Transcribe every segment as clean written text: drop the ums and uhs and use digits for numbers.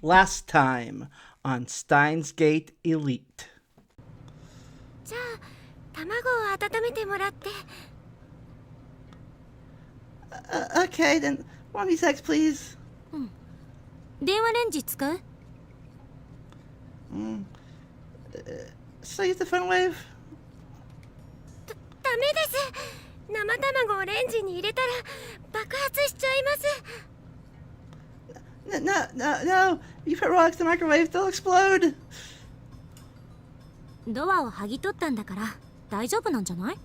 Last time on Steins Gate Elite. じゃあ卵を温めてもらって。Okay, then 1 of these eggs, please. 電話レンジ使う？ Still use the phone wave? ダメです。生卵をレンジに入れたら爆発しちゃいます。No. You put raw eggs in the microwave, they'll explode. ドアを剥ぎ取ったんだから大丈夫なんじゃない？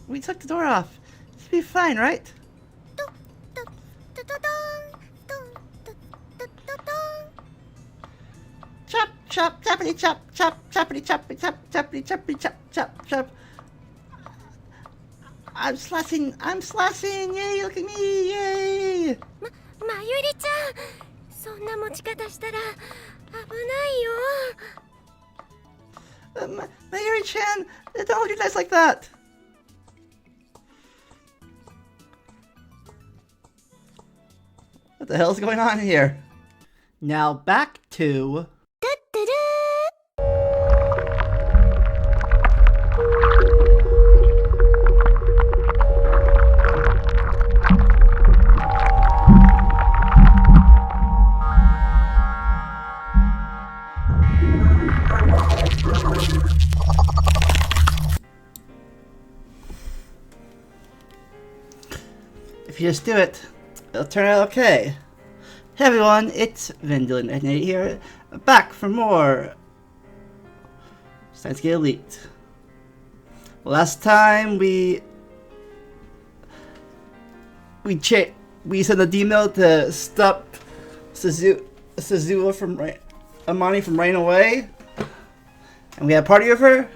We took the door off. It should be fine, right? トトトトトントントトトトン。 Chop, choppity chop, choppity chop. I'm slashing, yay, look at me, yay! まゆりちゃん、そんな持ち方したら危ないよ。Mayuri-chan, don't hold your knives like that! What the hell's going on here? Now back to... If you just do it, it'll turn out okay. Hey everyone, it's Vendylin here, back for more Steins Gate Elite. Last time we sent a D-mail to stop Suzuha from Amani from running away, and we had a party with her.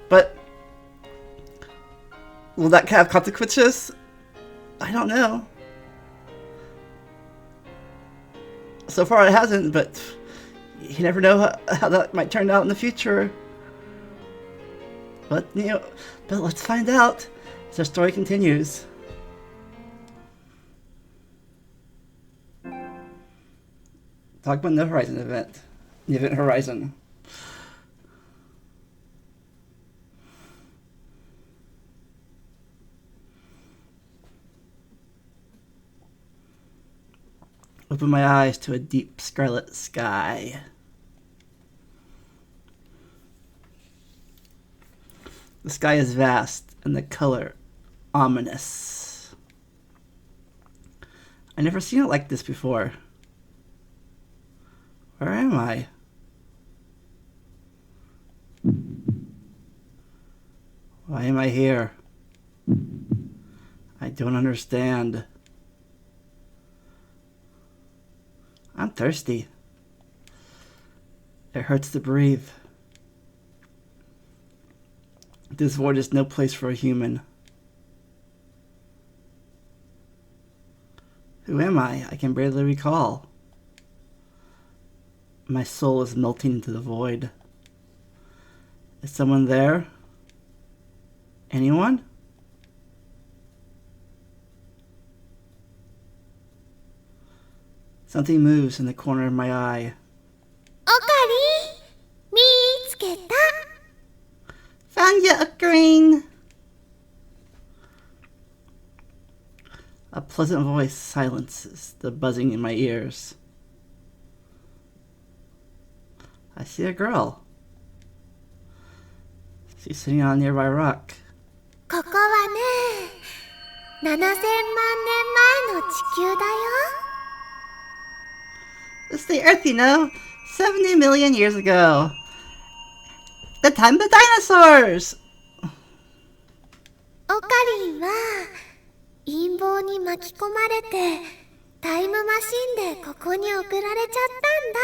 But will that have consequences? I don't know. So far it hasn't, but you never know how that might turn out in the future. But let's find out as our story continues. Talk about the Horizon event. The Event Horizon. Open my eyes to a deep scarlet sky. The sky is vast and the color ominous. I've never seen it like this before. Where am I? Why am I here? I don't understand. I'm thirsty. It hurts to breathe. This void is no place for a human. Who am I? I can barely recall. My soul is melting into the void. Is someone there? Anyone? Something moves in the corner of my eye. Okari! 見つけた! Found ya, a green! A pleasant voice silences the buzzing in my ears. I see a girl. She's sitting on a nearby rock. ここはね、7000万年前の地球だよ。It's the Earth, 70 million years ago. The time of the dinosaurs! オカリンは陰謀に巻き込まれてタイムマシンでここに送られちゃったんだ。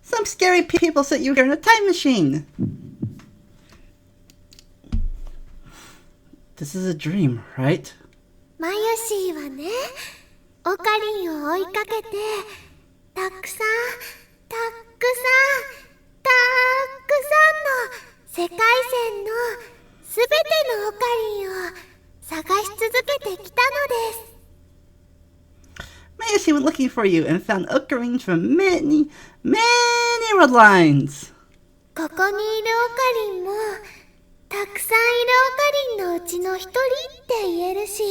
Some scary people sent you here in a time machine. This is a dream, right? マユシーはね、オカリンを追いかけてたくさんの世界線のすべてのオカリンを探し続けてきたのです。Mayushi went looking for you and found ocarines from many, many road lines. ここにいるオカリンもたくさんいるオカリンのうちの一人って言えるし、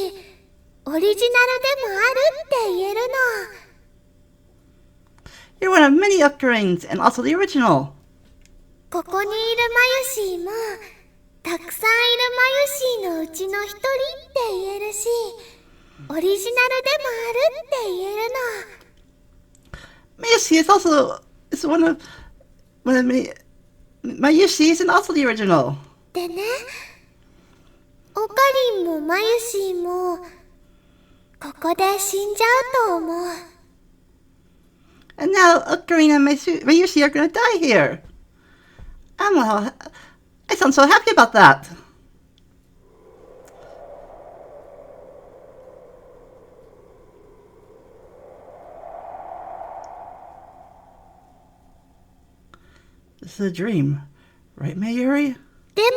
オリジナルでもあるって言えるの。 You're one of many ocarines and also the original. ここにいるマユシーもたくさんいるマユシーのうちの一人って言えるし、オリジナルでもあるって言えるの。 Mayushi is one of many Mayushis and also the original. でね、オカリンもマユシーもここで死んじゃうと思う。 And now Ocarina and Mayushi are gonna die here. I sound so happy about that. This is a dream, right, Mayuri? でも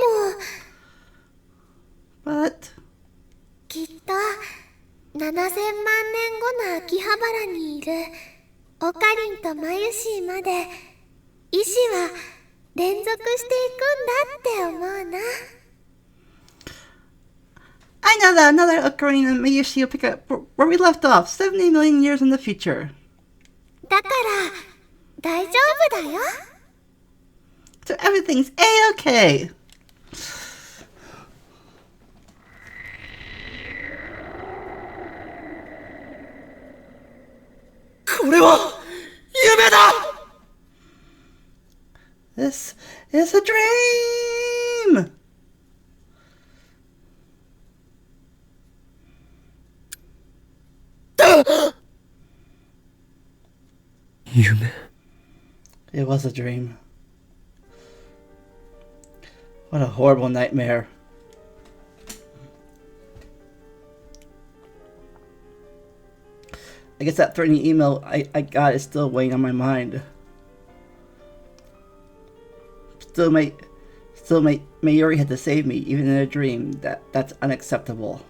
But きっと7000万年後の秋葉原にいるオカリンとマユシーまで意志は連続していくんだって思うな。 I know that another Ocarina and Mayushi will pick up where we left off 70 million years in the future. だから大丈夫だよ。 So everything's A-okay. This is a dream. It was a dream. What a horrible nightmare. I guess that threatening email I got is still weighing on my mind. Still Mayuri had to save me, even in a dream. That's unacceptable.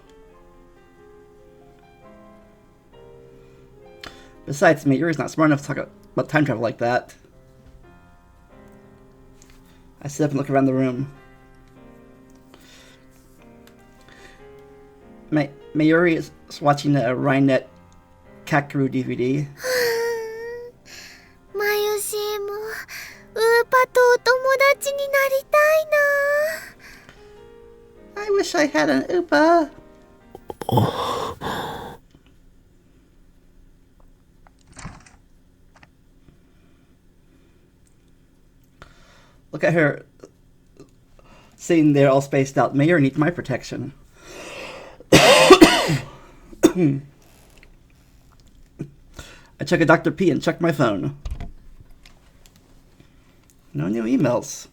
Besides, Mayuri's not smart enough to talk about time travel like that. I sit up and look around the room. Mayuri is watching a Rhinet Kakeru DVD. マユシーもウーパとお友達になりたいな。 I wish I had an Oopa. Look at her sitting there all spaced out. Mayuri needs my protection. I check a Dr. P and check my phone. No new emails.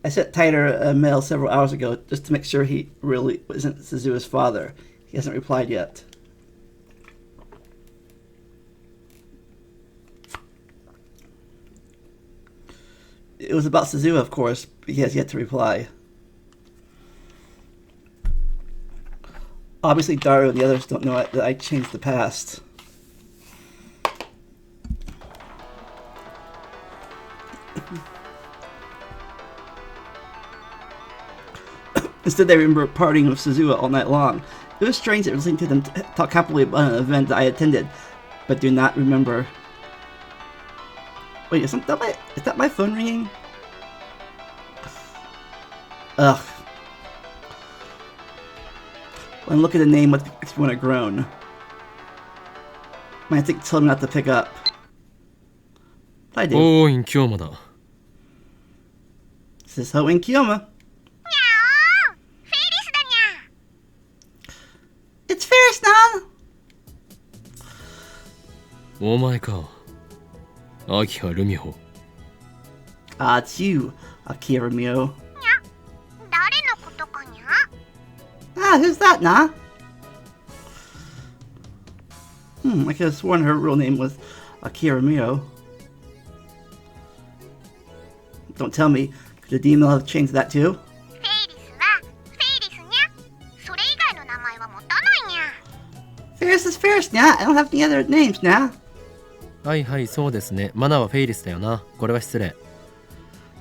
I sent Tyler a mail several hours ago just to make sure he really isn't Suzuha's father. He hasn't replied yet. It was about Suzuha, of course, but he has yet to reply. Obviously, Daru and the others don't know that I changed the past. Instead, they remember partying with Suzuha all night long. It was strange that listening to them talk happily about an event that I attended, but do not remember. Wait, is that my phone ringing? Ugh. When I look at the name, what makes me want to groan? My instinct told me not to pick up. But I do. Oh, in Kyoma da. This is Ho in Kyoma. It's Ferris, Nan! お前か。秋葉ルミホ。Ah, it's you, Akira Mio. 誰のことかにゃ? Ah, who's that, Na? I could have sworn her real name was Akira Mio. Don't tell me. Could the demon have changed that too? フェイリスはフェイリスにゃ。それ以外の名前は持たないにゃ。Ferris is Ferris, yeah. I don't have any other names now. はいはい、そうですね。マナはフェイリスだよな。これは失礼。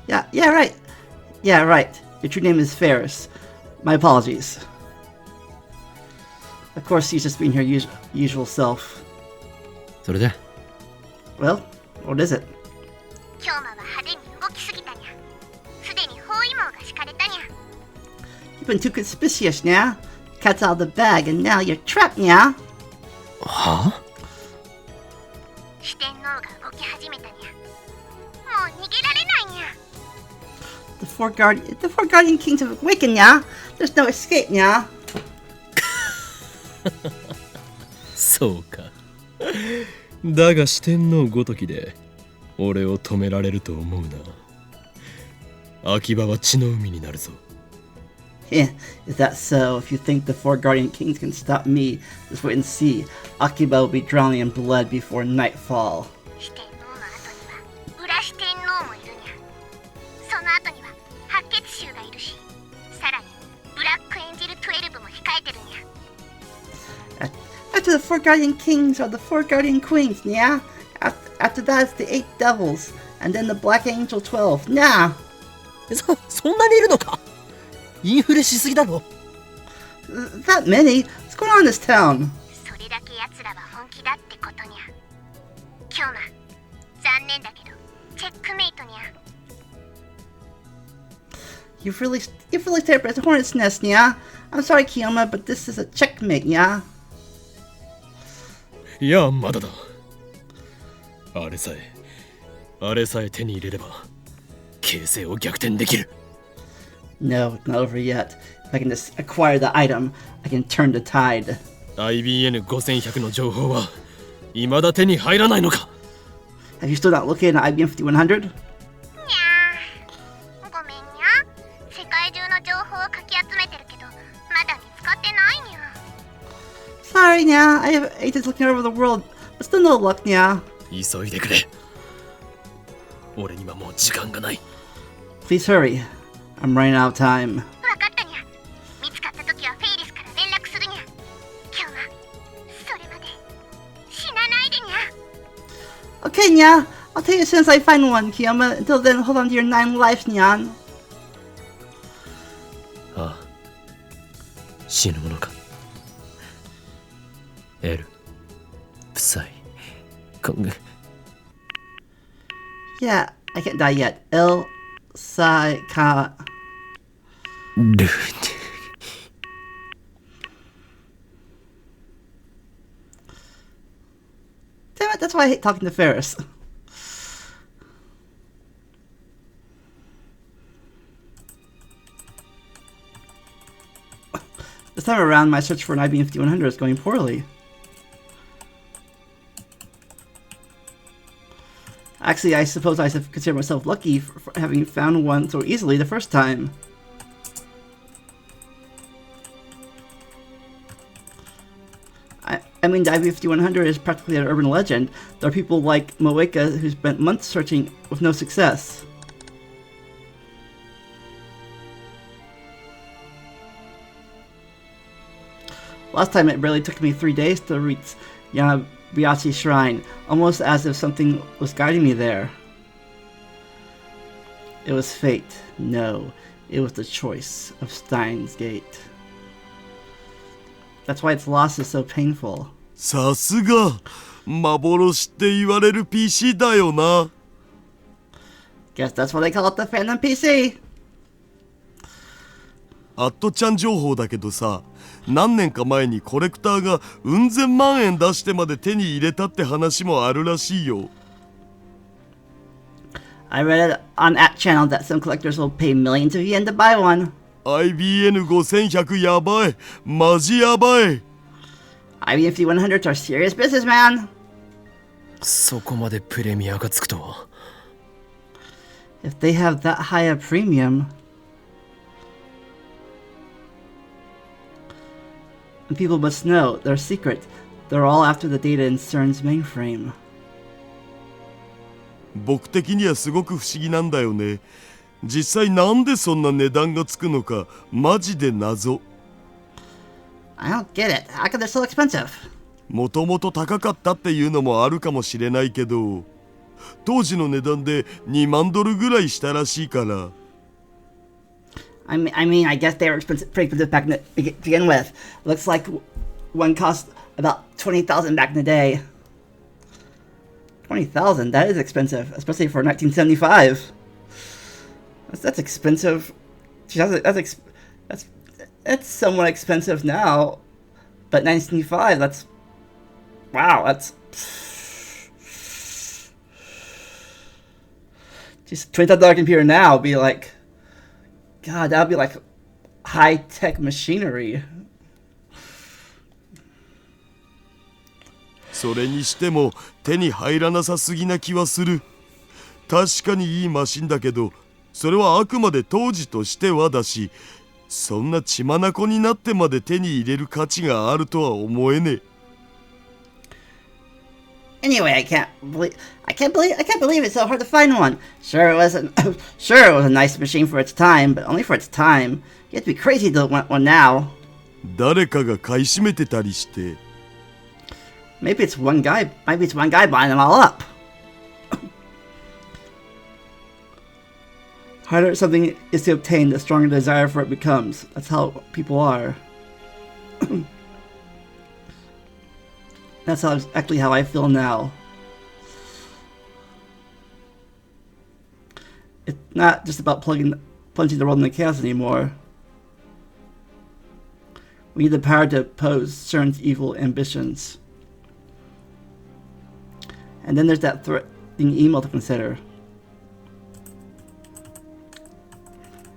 Yeah, right. Yeah, right. Your true name is Ferris. My apologies. Of course, he's just being her usual self. それで Well, what is it? 京馬は派手に動きすぎたにゃ。すでに包囲網が敷かれたにゃ。You've been too conspicuous now. Cat's out of the bag, and now you're trapped now. はあ四天王が動き始めたにゃ。もう逃げられないにゃ。The four guardian kings have awakened now. There's no escape now. そうか。だが四天王ごときで俺を止められると思うな。秋葉は血の海になるぞ。Yeah, is that so? If you think the four guardian kings can stop me, just wait and see. Akiba will be drowning in blood before nightfall. 四天王の後には裏四天王もいるにゃ。その後には白血衆がいるし、さらにブラックエンジェル12も控えてるにゃ。After the four guardian kings are the four guardian queens, yeah? After that, it's the 8 devils, and then the Black Angel 12. Nah! そんなにいるのか。インフレしすぎだろ。That many? What's going on in this town? それだけ奴らは本気だってことにゃ。京馬、残念だけどチェックメイトにゃ。You've really stayed up at the hornet's nest, yeah? I'm sorry, Kiyoma, but this is a checkmate, yeah? いやまだだ。あれさえ手に入れれば形勢を逆転できる。No, not over yet. If I can just acquire the item, I can turn the tide. IBN5100 の情報は未だ手に入らないのか。 Have you still not located an IBM 5100? にゃー。ごめんにゃ。世界中の情報をかき集めてるけど、まだ見つかってないにゃ。Sorry, Nya. I have agents looking all over the world, but still no luck, Nya. 急いでくれ。俺にはもう時間がない。 Please hurry. I'm running out of time. わかったにゃ。見つかった時はフェイリスから連絡するにゃ。今日はそれまで死なないでにゃ。Okay, Nya. I'll tell you as soon as I find one, Kiyoma. Until then, hold on to your 9 lives, Nyan. ああ、死ぬものか。L、プサイ、コング。Yeah, I can't die yet. L, Sai, Ka. ルー Damn it, that's why I hate talking to Ferris. This time around, my search for an IBM 5100 is going poorly. Actually, I suppose I should consider myself lucky for having found one so easily the first time. I mean, the IBM 5100 is practically an urban legend. There are people like Moeka who spent months searching with no success. Last time it barely took me 3 days to reach Yanabiyachi Shrine, almost as if something was guiding me there. It was fate. No, it was the choice of Steins Gate. That's why its loss is so painful. さすが幻って言われる PC だよな。 Guess that's why they call it the Phantom PC. アットちゃん情報だけどさ、何年か前にコレクターがうん千万円出してまで手に入れたって話もあるらしいよ。I read it on that channel that some collectors will pay millions of yen to buy one. IBN5100 やばい。マジやばい。IBM 5100s are serious business, man. そこまでプレミアがつくとは。If they have that high a premium... And people must know, they're secret. They're all after the data in CERN's mainframe. 僕的にはすごく不思議なんだよね。実際なんでそんな値段がつくのかマジで謎。 I don't get it. How come they're so expensive? もともと高かったっていうのもあるかもしれないけど、当時の値段で2万ドルぐらいしたらしいから。I mean, I guess they were pretty expensive back to begin with. Looks like one cost about 20,000 back in the day. 20,000? That is expensive, especially for 1975. That's expensive. That's somewhat expensive now, but 1975. That's wow. That's just $20,000 computer now would be like, God, that would be like high-tech machinery. それにしても手に入らなさすぎな気はする。確かにいいマシンだけど、それはあくまで当時としてはだし、そんな血眼になってまで手に入れる価値があるとは思えねえ。 Anyway, I can't believe it's so hard to find one. Sure, it was a nice machine for its time, but only for its time. You have to be crazy to want one now. 誰かが買い占めてたりして。 Maybe it's one guy buying them all up. Harder something is to obtain, the stronger the desire for it becomes. That's how people are. That's actually how I feel now. It's not just about plunging the world into chaos anymore. We need the power to oppose CERN's evil ambitions. And then there's that threatening email to consider.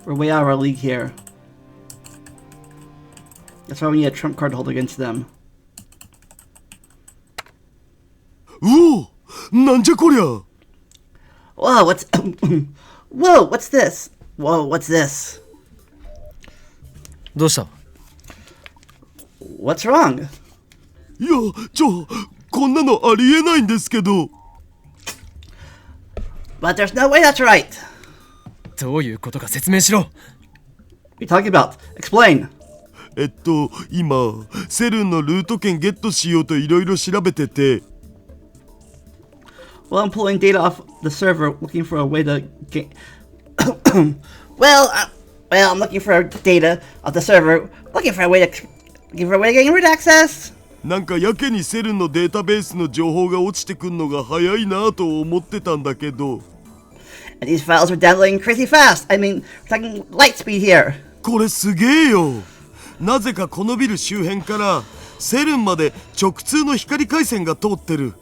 We're way out of our league here. That's why we need a trump card to hold against them. うお、なんじゃこりゃ。 Whoa, Whoa, what's this? Whoa, what's this? どうした？ What's wrong? いや、こんなのありえないんですけど。 But there's no way that's right. どういうことか説明しろ。 What are you talking about? Explain. 今セルンのルート券ゲットしようといろいろ調べてて。 Well, I'm pulling data off the server, looking for a way to get. well, I'm looking for data off the server, looking for a way to get root access. なんかやけにセルンのデータベースの情報が落ちてくんのが早いなと思ってたんだけど。 And these files are downloading crazy fast. I mean, we're talking light speed here. これすげえよ。なぜかこのビル周辺からセルンまで直通の光回線が通ってる。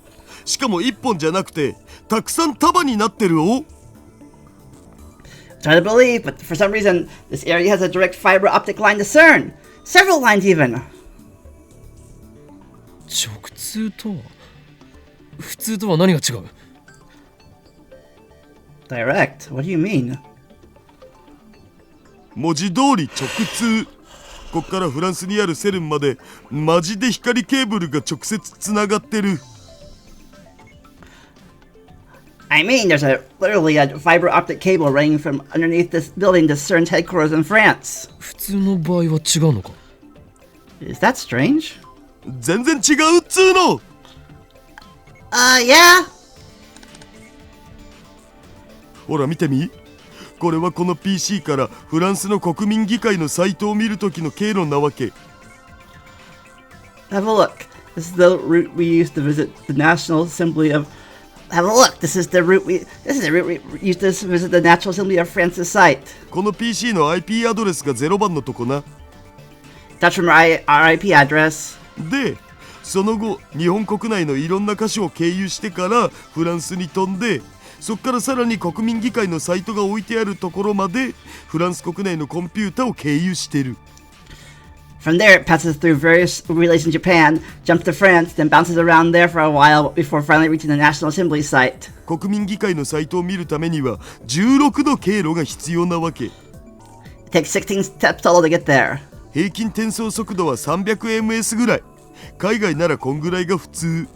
しかも一本じゃなくてたくさん束になってるお。 It's hard to believe, but for some reason, this area has a direct fiber optic line to CERN. Several lines even. 直通とは普通とは何が違う？ Direct? What do you mean? 文字通り直通。こっからフランスにあるセルンまでマジで光ケーブルが直接つながってる。 I mean, there's literally a fiber optic cable running from underneath this building to CERN's headquarters in France. 普通の場合は違うのか？ Is that strange? 全然違うっつーの。 Yeah? ほら見てみ。これはこの PC からフランスの国民議会のサイトを見るときの経路なわけ。 Have a look. This is the route we used to visit the National Assembly of. Have a look. This is the route we used to visit the National Assembly of France's site. この PC の IP アドレスが0番のとこな。 That's from our IP address. で、その後日本国内のいろんな箇所を経由してからフランスに飛んで、そこからさらに国民議会のサイトが置いてあるところまでフランス国内のコンピュータを経由してる。 From there, it passes through various relays in Japan, jumps to France, then bounces around there for a while before finally reaching the National Assembly site. 国民議会のサイトを見るためには16の経路が必要なわけ。 It takes 16 steps total to get there. 平均転送速度は 300ms ぐらい。海外ならこんぐらいが普通。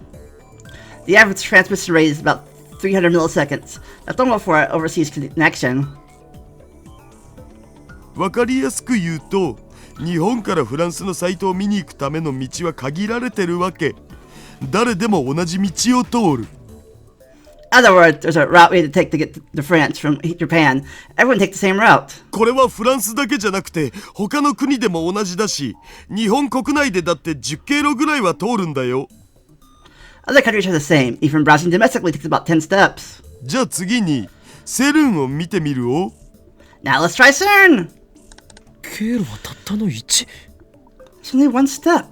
The average transmission rate is about 300 milliseconds. That's normal for an overseas connection. わかりやすく言うと、日本からフランスのサイトを見に行くための道は限られてるわけ。誰でも同じ道を通る。In other words, there's a route we had to take to get to France from Japan. Everyone takes the same route. これはフランスだけじゃなくて他の国でも同じだし、日本国内でだって10経路ぐらいは通るんだよ。Other countries are the same. Even browsing domestically takes about 10 steps. じゃあ次にセルンを見てみるお。 Now let's try CERN. 経路はたったの1。 It's only one step.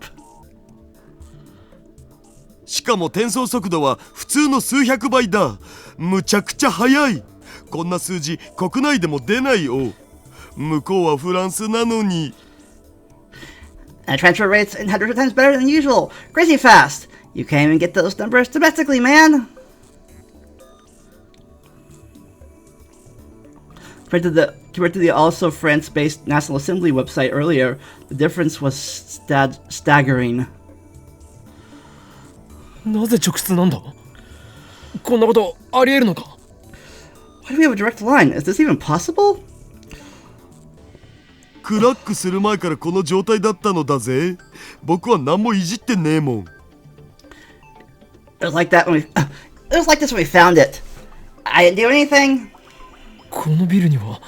しかも転送速度は普通の数百倍だ。むちゃくちゃ速い。こんな数字国内でも出ないよ。向こうはフランスなのに。 And transfer rates in hundreds of times better than usual. Crazy fast. You can't even get those numbers domestically, man. Compared to the also France-based National Assembly website earlier, the difference was staggering. なぜ直通なんだ？こんなことありえるのか？ Why do we have a direct line? Is this even possible? クラックする前からこの状態だったのだぜ。僕は何もいじってねえもん。It was like that when we. It was like this when we found it. I didn't do anything. このビルには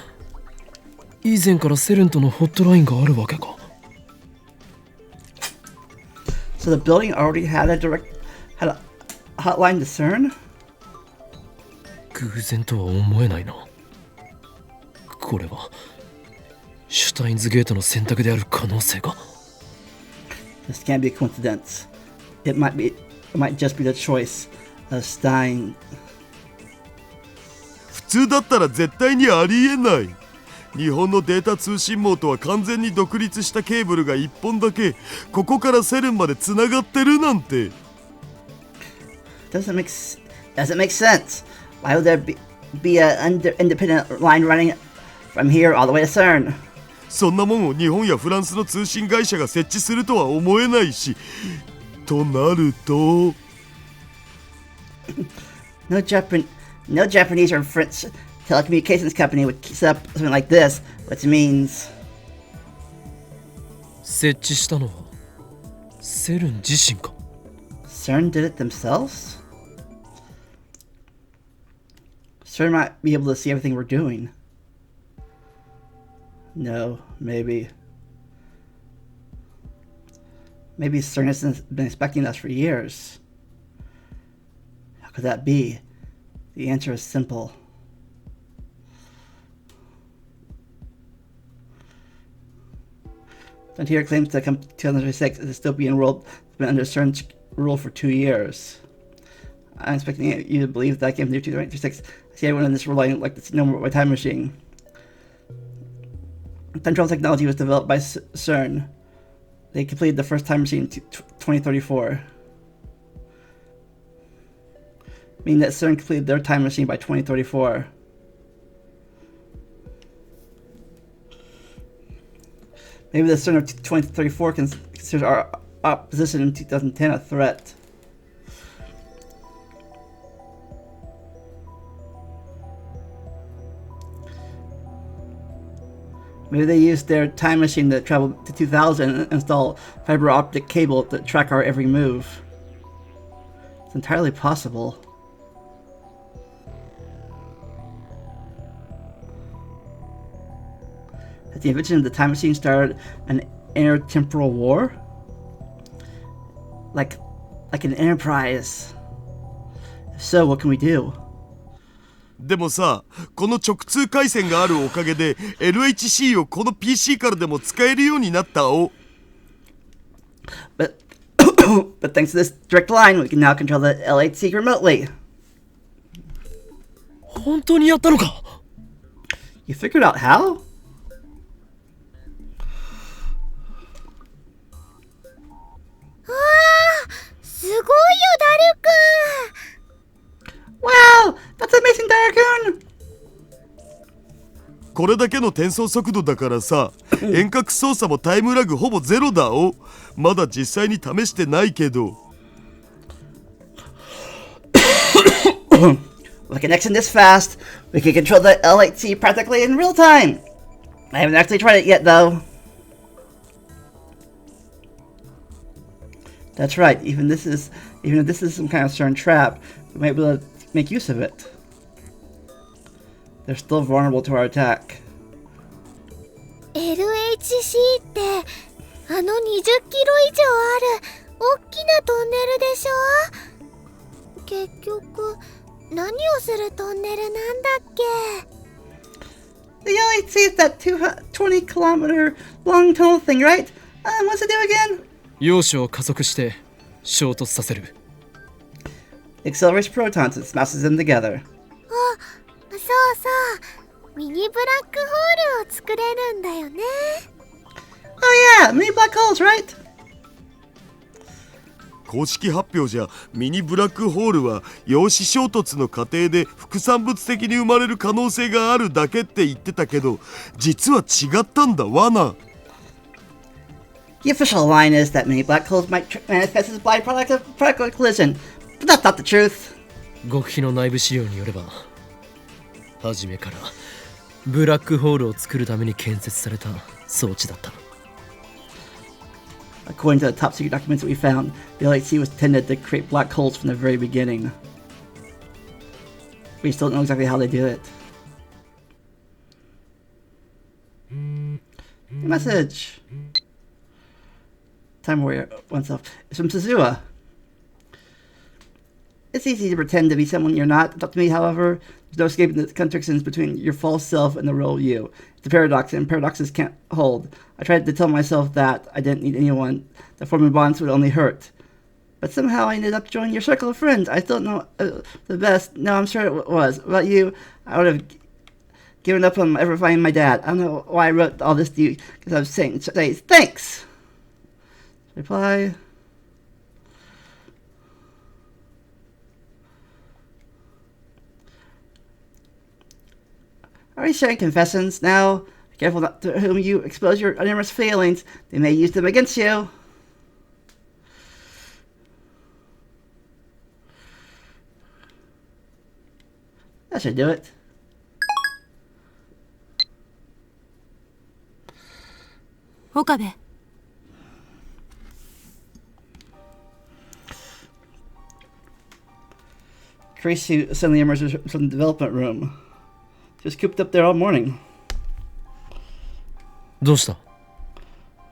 以前からセレンとのホットラインがあるわけか。 So the building already had a hotline to CERN? 偶然とは思えないな。これはシュタインズゲートの選択である可能性が。 This can't be a coincidence. It might just be the choice of Stein. 普通だったら絶対にありえない。日本のデータ通信網とは完全に独立したケーブルが1本だけここからセルンまでつながってるなんて。 Doesn't make sense. Why would there be an independent line running from here all the way to CERN? そんなもんを日本やフランスの通信会社が設置するとは思えないし、となるとNo Japanese or French telecommunications company would set up something like this, which means 設置したのはセルン自身か。 CERN did it themselves? CERN might be able to see everything we're doing. No, maybe. Maybe CERN has been expecting us for years. How could that be? The answer is simple. Frontier claims to come 2026 is still being enrolled. It's been under CERN's rule for 2 years. I'm expecting you to believe that game near 2026. I see everyone in this relying like this no more time machine. Control technology was developed by CERN. They completed the first time machine in 2034. Meaning that CERN completed their time machine by 2034. Maybe the CERN of 2034 considers our opposition in 2010 a threat. Maybe they used their time machine to travel to 2000 and install fiber optic cable to track our every move. It's entirely possible. Has the invention of the time machine started an intertemporal war? Like an enterprise. If so, what can we do? でもさ、この直通回線があるおかげで LHC をこの PC からでも使えるようになったお。But thanks to this direct line, we can now control the LHC remotely. 本当にやったのか？ You figured out how? Wow, that's amazing, Daru-kun! これだけの転送速度だからさ、遠隔操作もタイムラグほぼゼロだお。まだ実際に試してないけど。With a connection this fast, we can control the L8C practically in real time. I haven't actually tried it yet, though. That's right. Even if this is some kind of certain trap, we might be able to make use of it. They're still vulnerable to our attack. LHC ってあの20キロ以上ある大きなトンネルでしょ。結局何をするトンネルなんだっけ。 The L8C is that 20-kilometer long tunnel thing, right? What's it do again? 要所を加速して衝突させる。It accelerates protons and smashes them together. あ、そうそうミニブラックホールを作れるんだよね。 Oh yeah, mini black holes, right? 公式発表じゃミニブラックホールは陽子衝突の過程で副産物的に生まれる可能性があるだけって言ってたけど、実は違ったんだわな。The official line is that many black holes might manifest as byproducts of particle collision, but that's not the truth. 極秘の内部資料によれば、初めからブラックホールを作るために建設された装置だった。According to the top secret documents that we found, the LHC was intended to create black holes from the very beginning. We still don't know exactly how they do it. Message. Time Warrior oneself. It's from Suzuha. It's easy to pretend to be someone you're not. It's up to me, however. There's no escaping the contradictions between your false self and the real you. It's a paradox, and paradoxes can't hold. I tried to tell myself that I didn't need anyone, that forming bonds would only hurt. But somehow I ended up joining your circle of friends. I still don't know the best. No, I'm sure it was. About you, I would have given up on ever finding my dad. I don't know why I wrote all this to you, because I was saying thanks. Reply. Are you sharing confessions now? Be careful not to whom you expose your numerous feelings. They may use them against you. That should do it. Okabe. Kurisu suddenly emerges from the development room. Just cooped up there all morning. どうした？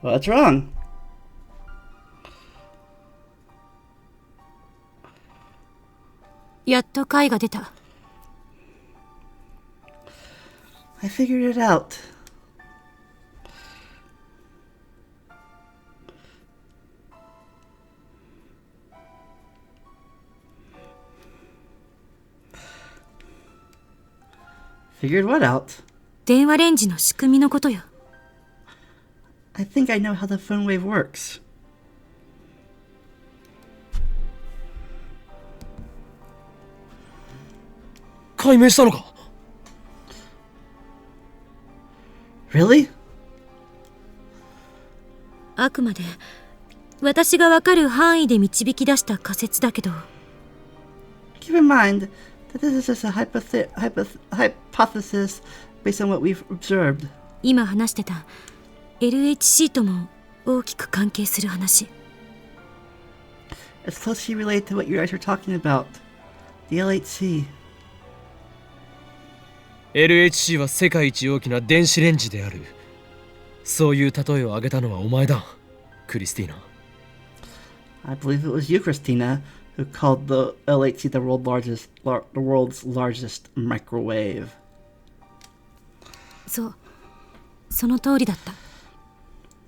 What's wrong?やっと解が出た。I figured it out. Figured what out? 電話レンジの仕組みのことよ。I think I know how the phone wave works. Really? あくまで私がわかる範囲で導き出した仮説だけど。Keep in mind that this is just a hypothesis based on what we've observed. 今話してた LHC とも大きく関係する話。It's closely related to what you guys are talking about. The L8C. LHC は世界一大きな電子レンジである。そういう例えを挙げたのはお前だ、クリスティーナ。I believe it was you, Christina, who called the L8C the world's largest microwave. そう、その通りだった。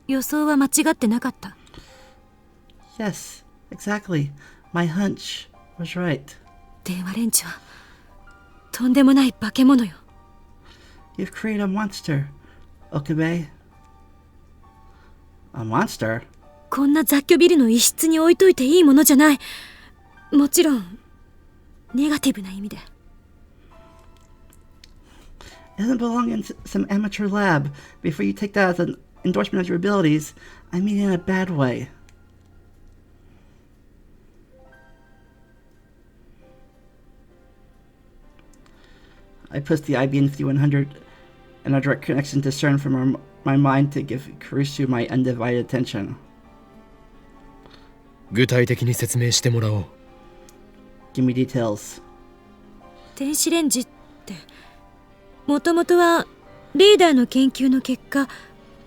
予想は間違ってなかった。Yes, exactly. My hunch was right. 電話レンジはとんでもない化け物よ。You've created a monster, Okabe. A monster? こんな雑居ビルの一室に置いといていいものじゃない。もちろんネガティブな意味で。It doesn't belong in some amateur lab. Before you take that as an endorsement of your abilities, I mean in a bad way. I pushed the IBM 5100 and a direct connection to CERN from my mind to give Kurisu my undivided attention. 具体的に説明してもらおう。 Give me details. 電子レンジってもともとはリーダーの研究の結果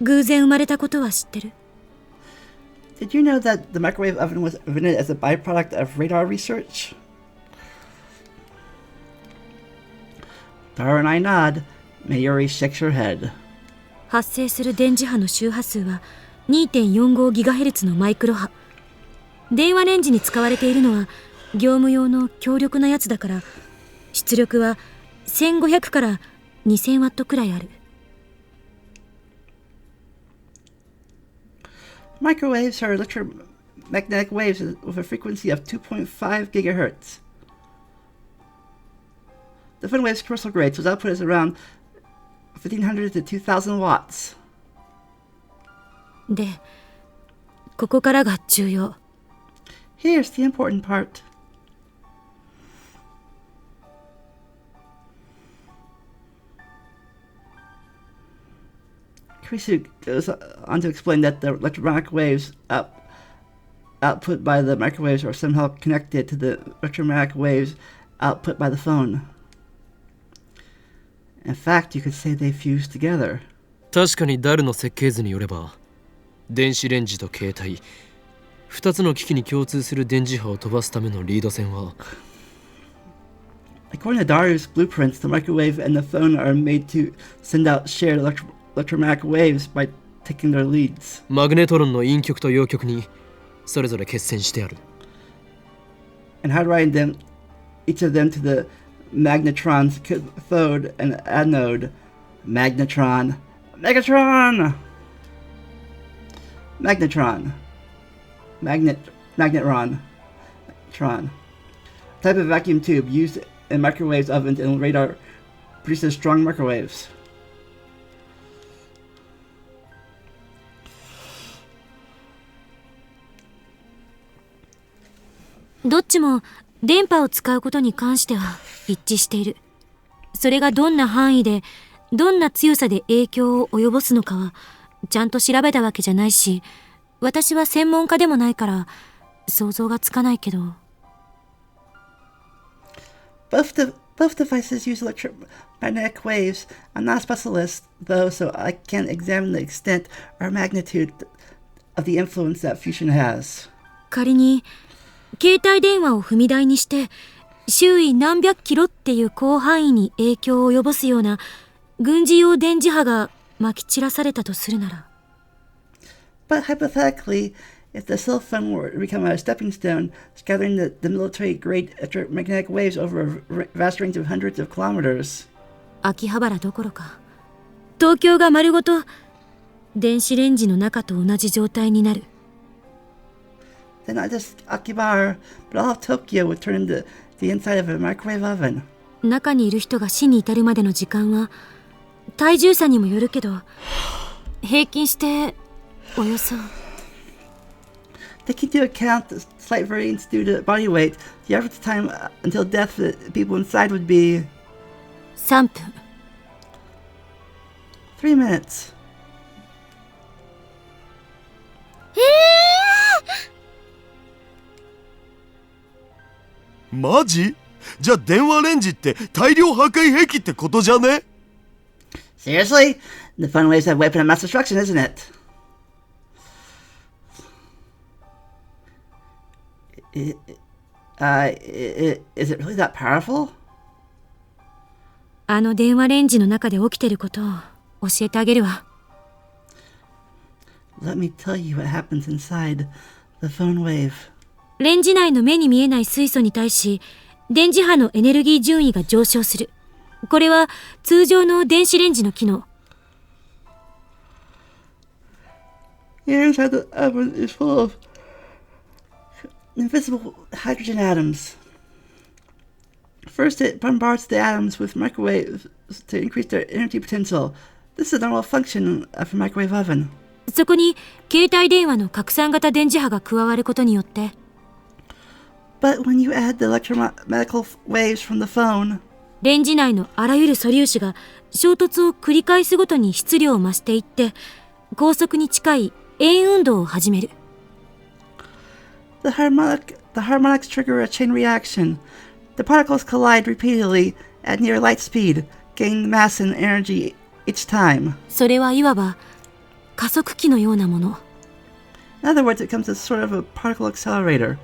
偶然生まれたことは知ってる？ Did you know that the microwave oven was invented as a byproduct of radar research? Tara and I nod. Mayuri shakes her head. 発生する電磁波の周波数は 2.45GHz のマイクロ波。電話レンジに使われているのは業務用の強力なやつだから出力は1500から2000ワットくらいある。Microwaves are electromagnetic waves with a frequency of 2.5 gigahertz. The phone wave's commercial grade, so its output is around 1500 to 2000 watts. で、ここからが重要。Here's the important part. Kurisu goes on to explain that the electromagnetic waves output by the microwaves are somehow connected to the electromagnetic waves output by the phone. In fact, you could say they fuse together. 確かにダルの設計図によれば、電子レンジと携帯、2つの機器に共通する電磁波を飛ばすためのリード線は、 According to Daru's blueprints, the microwave and the phone are made to send out shared electromagnetic waves by taking their leads. マグネトロンの陰極と陽極にそれぞれ決線してある。 And hardwiring them, each of them to the magnetron's cathode and anode. Magnetron. Megatron! Magnetron. Magnetron. Tron. Type of vacuum tube used in microwaves ovens and radar produces strong microwaves. どっちも電波を使うことに関しては一致している。それがどんな範囲でどんな強さで影響を及ぼすのかはちゃんと調べたわけじゃないし、私は専門家でもないから想像がつかないけど。Both devices use electromagnetic waves. I'm not a specialist, though, so I can't examine the extent or magnitude of the influence that fusion has. 仮に携帯電話を踏み台にして周囲何百キロっていう広範囲に影響を及ぼすような軍事用電磁波がまき散らされたとするなら。But hypothetically, if the cell phone were to become a stepping stone, scattering the military-grade electromagnetic waves over a vast range of hundreds of kilometers. 秋葉原どころか東京が丸ごと電子レンジの中と同じ状態になる。Then not just Akihabara, but all of Tokyo would turn into the inside of a microwave oven. 中にいる人が死に至るまでの時間は体重差にもよるけど平均しておよそ。Taking into account the slight variance due to body weight, the average time until death for the people inside would be 3分。3 minutes. マジ？じゃあ電話レンジって大量破壊兵器ってことじゃね？ Seriously? The phone waves have weapon of mass destruction, isn't it? Is it really that powerful? あの電話レンジの中で起きてることを教えてあげるわ。Let me tell you what happens inside the phone wave. レンジ内の目に見えない水素に対し電磁波のエネルギー順位が上昇する。これは通常の電子レンジの機能。The inside the oven is full of invisible hydrogen atoms. First, it bombards the atoms with microwaves to increase their energy potential. This is a normal function of a microwave oven. そこに携帯電話の拡散型電磁波が加わることによって、But when you add the electromagnetic waves from the phone, レンジ内のあらゆる素粒子が衝突を繰り返すごとに質量を増していって、高速に近い円運動を始める。The harmonics trigger a chain reaction. The particles collide repeatedly at near light speed, gaining mass and energy each time. それはいわば加速器のようなもの。In other words, it comes as sort of a particle accelerator.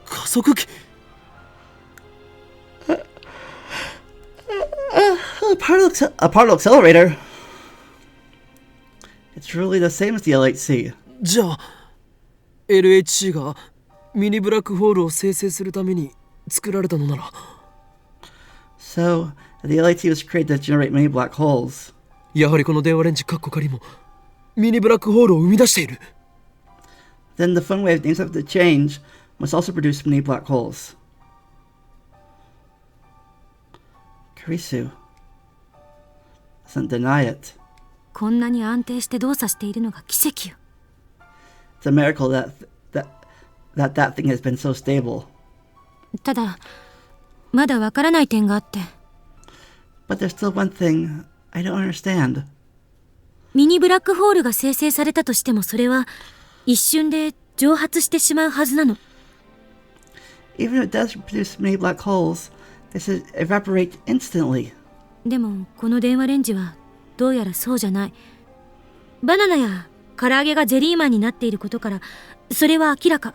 加速器 A particle accelerator? It's really the same as the L8C. じゃあ LHC がミニブラックホールを生成するために作られたのなら So, the L8C was created to generate many black holes. やはりこの電話レンジカッコ仮もミニブラックホールを生み出している。 Then the phone wave names up the change must also produce many black holes. Kurisu doesn't deny it. こんなに安定して動作しているのが奇跡よ。It's a miracle that thing has been so stable. ただ、まだわからない点があって。But there's still one thing I don't understand. ミニブラックホールが生成されたとしても、それは一瞬で蒸発してしまうはずなの。Even if it does produce many black holes, they should evaporate instantly. でもこの電話レンジはどうやらそうじゃない。バナナや唐揚げがゼリーマンになっていることからそれは明らか。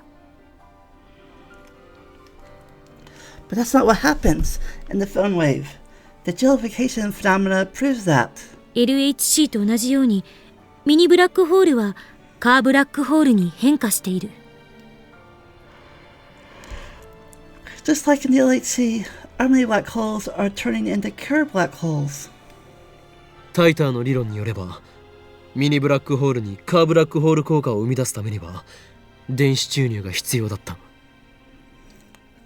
But that's not what happens in the phone wave. The jellification phenomena proves that. LHC と同じようにミニブラックホールはカーブラックホールに変化している。 Just like in the LHC, our many black holes are turning into curved black holes. タイターの理論によればミニブラックホールにカーブラックホール効果を生み出すためには電子注入が必要だった。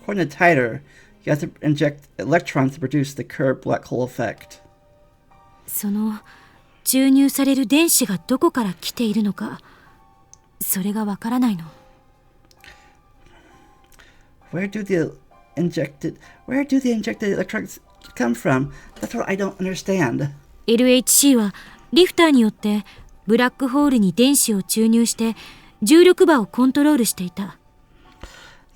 According to Titer, you have to inject electrons to produce the curved black hole effect. その注入される電子がどこから来ているのか、それがわからないの。 Where do the injected electrons come from? That's what I don't understand. LHC はリフターによってブラックホールに電子を注入して重力場をコントロールしていた。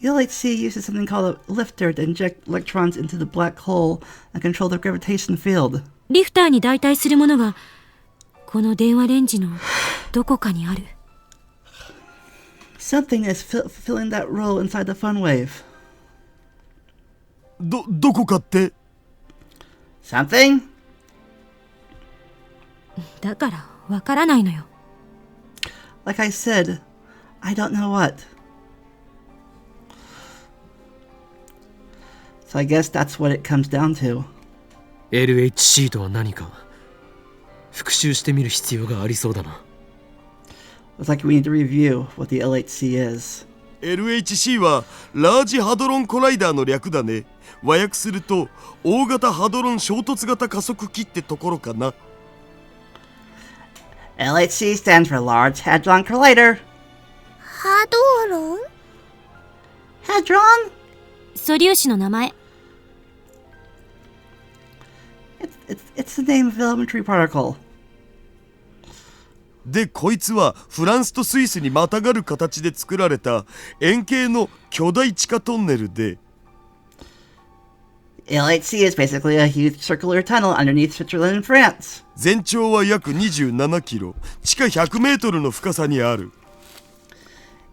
The LHC uses something called a lifter to inject electrons into the black hole and control the gravitation field. リフターに代替するものがこの電話レンジのどこかにある。 Something is fulfilling that role inside the phone wave. どこかって Something? だからわからないのよ。 Like I said, I don't know what. So I guess that's what it comes down to. LHC とは何か復習してみる必要がありそうだな。 Looks like we need to review what the LHC is. LHC はラージハドロンコライダーの略だね。和訳すると大型ハドロン衝突型加速器ってところかな。 LHC stands for Large Hadron Collider. ハドロン Hadron? 素粒子の名前。 It's the name of the elementary particle. でこいつはフランスとスイスにまたがる形で作られた円形の巨大地下トンネルで LHC is basically a huge circular tunnel underneath Switzerland and France. 全長は約27キロ、地下100メートルの深さにある。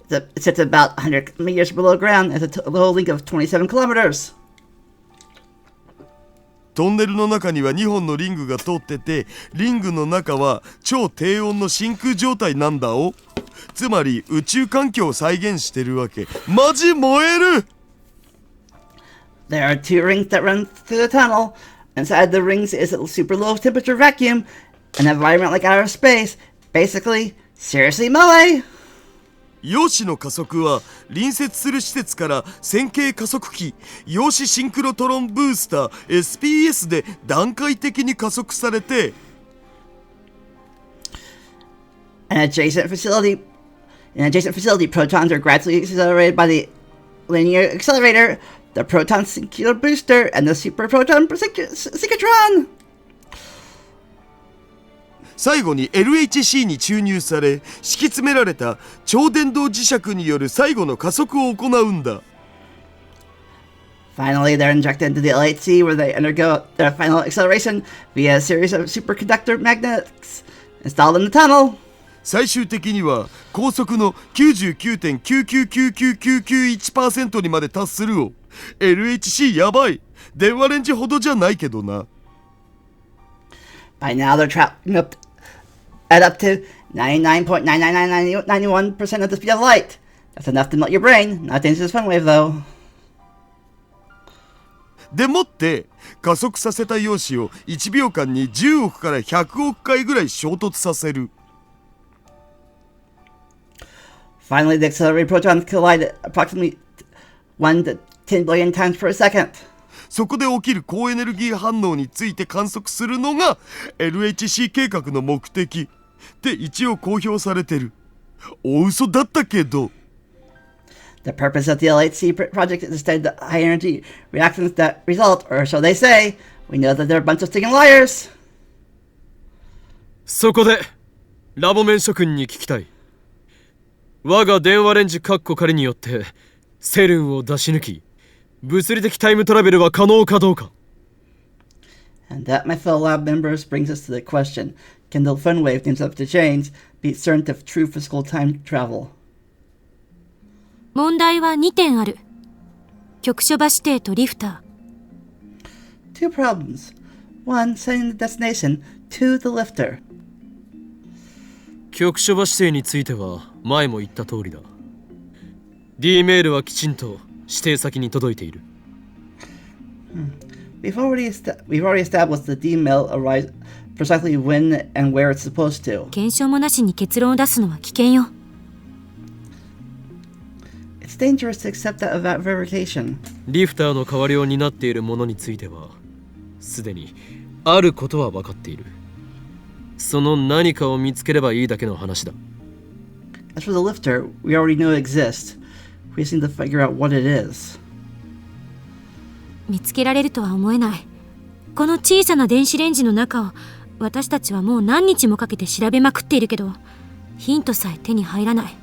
It sits about 100 meters below ground as a total length of 27 kilometers. トンネルの中には2本のリングが通ってて、リングの中は超低温の真空状態なんだお。つまり宇宙環境を再現してるわけ。マジ燃える。 There are two rings that run through the tunnel. Inside the rings is a super low temperature vacuum, an environment like outer space. Basically, seriously moe! 陽子の加速は隣接する施設から線形加速器陽子シンクロトロンブースター SPS で段階的に加速されて In an adjacent facility, protons are gradually accelerated by the linear accelerator the proton singular booster, and the super proton synchrotron. 最後に LHC に注入され敷き詰められた超電導磁石による最後の加速を行うんだ。 Finally, they're injected into the LHC, where they undergo their final acceleration via a series of superconductor magnets installed in the tunnel. 最終的には高速の 99.999991% にまで達するを。 LHC やばい。電話レンジほどじゃないけどな。 By now, they're traveling up to 99.99991% of the speed of light. That's enough to melt your brain. Not dangerous fun wave, though. でもって加速させた陽子を1秒間に10億から100億回ぐらい衝突させる。 Finally, the accelerated protons collide approximately 1 to 10 billion times per second. そこで起きる高エネルギー反応について観測するのが LHC 計画の目的って一応公表されてる。大嘘だったけど。 The purpose of the LHC project is to study the high energy reactions that result, or so they say. We know that they're a bunch of stinking liars. そこでラボメン諸君に聞きたい。我が電話レンジ仮によってセルンを出し抜き物理的タイムトラベルは可能かどうか。 And that, my fellow lab members, brings us to the question: Can the fun wave named up to change be certain of true physical time travel? 問題は2点ある。局所場指定とリフター。 Two problems. One, setting the destination. Two, the lifter. 局所場指定については前も言った通りだ。 D メールはきちんと指定先に届いている。 We've already established the D-mail arrives precisely when and where it's supposed to. 検証もなしに結論を出すのは危険よ。 It's dangerous to accept that without verification. リフターの代わりを担っているものについてはすでにあることは分かっている。その何かを見つければいいだけの話だ。 As for the lifter, we already know it exists. We just need to figure out what it is. 見つけられるとは思えない。この小さな電子レンジの中を私たちはもう何日もかけて調べまくっているけど、ヒントさえ手に入らない。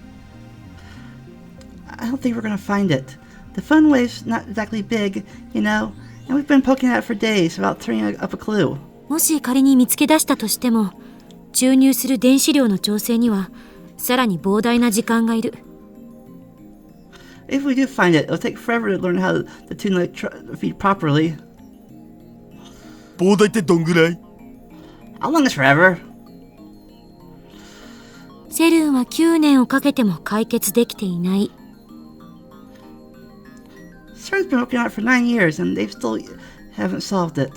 I don't think we're gonna find it. The fun wave's not exactly big, you know, and we've been poking at it for days without turning up a clue. もし仮に見つけ出したとしても、注入する電子量の調整にはさらに膨大な時間がいる。 If we do find it, it'll take forever to learn how to tune the feed properly. 膨大ってどんぐらい？ How long is forever? セルンは9年をかけても解決できていない。 CERN's been working on it for 9 years, and they still haven't solved it.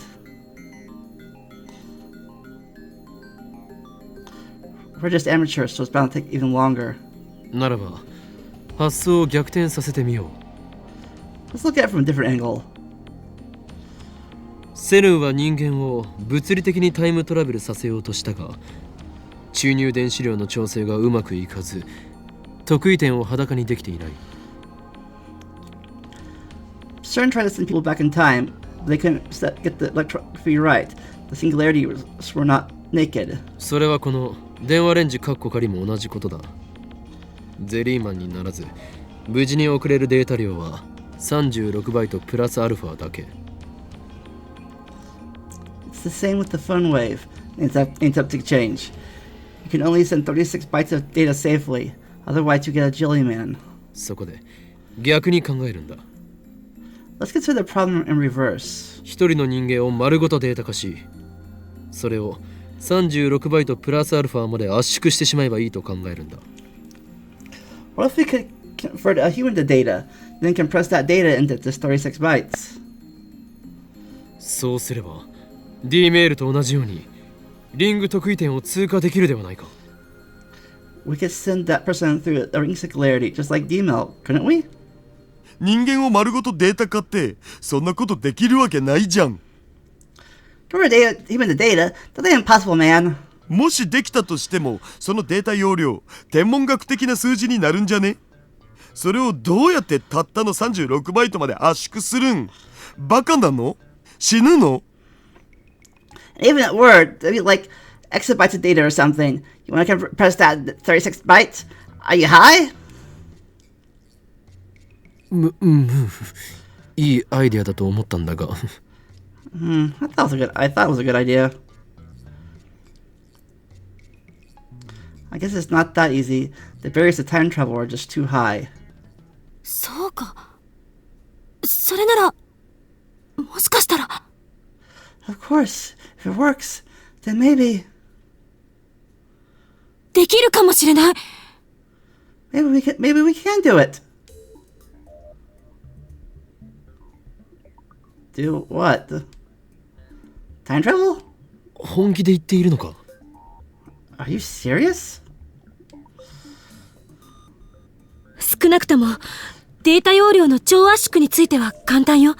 We're just amateurs, so it's bound to take even longer. ならば発想を逆転させてみよう。 Let's look at it from a different angle. セルンは人間を物理的にタイムトラベルさせようとしたが、注入電子量の調整がうまくいかず、得意点を裸にできていない。 CERN tried to send people back in time, but they couldn't get the electron feed right. The singularities were not naked. それはこの電話レンジ仮も同じことだ。ゼリーマンにならず、無事に送れるデータ量は36バイトプラスアルファだけ。 It's the same with the fun wave. It's up to change. You can only send 36 bytes of data safely. Otherwise, you get a jelly man. そこで逆に考えるんだ。 Let's consider the problem in reverse. 一人の人間を丸ごとデータ化し、それを36バイトプラスアルファまで圧縮してしまえばいいと考えるんだ。 What if we could convert a human to data, then compress that data into just 36 bytes? そうすれば D メールと同じようにリング得意点を通過できるではないか。 We could send that person through a ring singularity, just like D-mail, couldn't we? 人間を丸ごとデータ化ってそんなことできるわけないじゃん。 Convert human to data? That's impossible, man. もしできたとしてもそのデータ容量天文学的な数字になるんじゃね？それをどうやってたったの36バイトまで圧縮するん？バカなの？死ぬの？ Even at Word, that'd be like exabytes of data or something. You want to compress that 36 bytes? Are you high? いいアイデアだと思ったんだが。I thought it was a good idea. I guess it's not that easy. The barriers to time travel are just too high. そうか。それなら、もしかしたら。Of course, if it works, then maybe. できるかもしれない。Maybe we can do it. Do what? Time travel? 本気で言っているのか？ Are you serious? 少なくともデータ容量の超圧縮については簡単よ。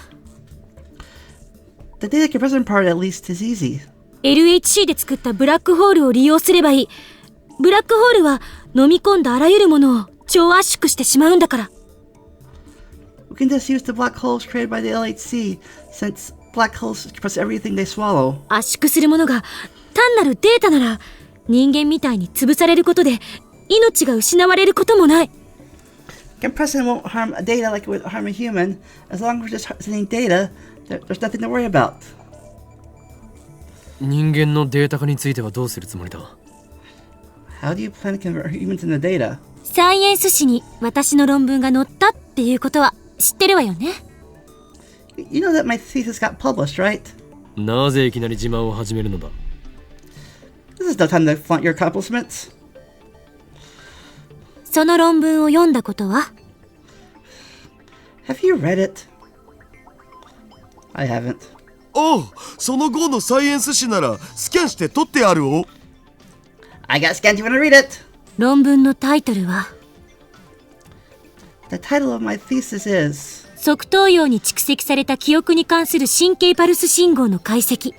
The data compression part at least is easy. LHC で作ったブラックホールを利用すればいい。ブラックホールは飲み込んだあらゆるものを超圧縮してしまうんだから。We can just use the black holes created by the LHC, since black holes compress everything they swallow. 圧縮するものが単なるデータなら、人間みたいに潰されることで命が失われることもない。Compressing won't harm a data like it would harm a human. As long as we're just sending data, there's nothing to worry about. 人間のデータ化についてはどうするつもりだ？ How do you plan to convert humans into data? サイエンス誌に私の論文が載ったっていうことは知ってるわよね。You know that my thesis got published, right? なぜいきなり自慢を始めるのだ？ This is no time to flaunt your accomplishments. その論文を読んだことは？ Have you read it? I haven't. おう、その号のサイエンス誌ならスキャンして撮ってあるお。I got scanned. You wanna read it? 論文のタイトルは The title of my thesis is... 側頭葉に蓄積された記憶に関する神経パルス信号の解析。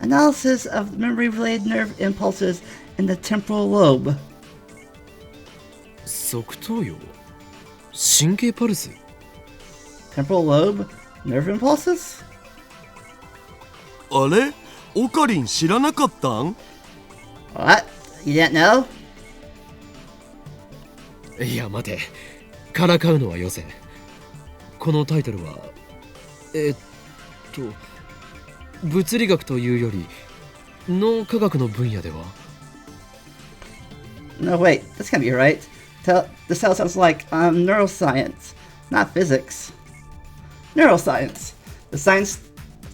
Analysis of memory-related nerve impulses in the temporal lobe. 側頭葉？神経パルス？ Temporal lobe? Nerve impulses? あれ？オカリン知らなかったん？ What? You didn't know? いや待て、からかうのはよせ。このタイトルは物理学というより脳科学の分野では？ No, wait. This can't be right. This all sounds like neuroscience, not physics. Neuroscience. The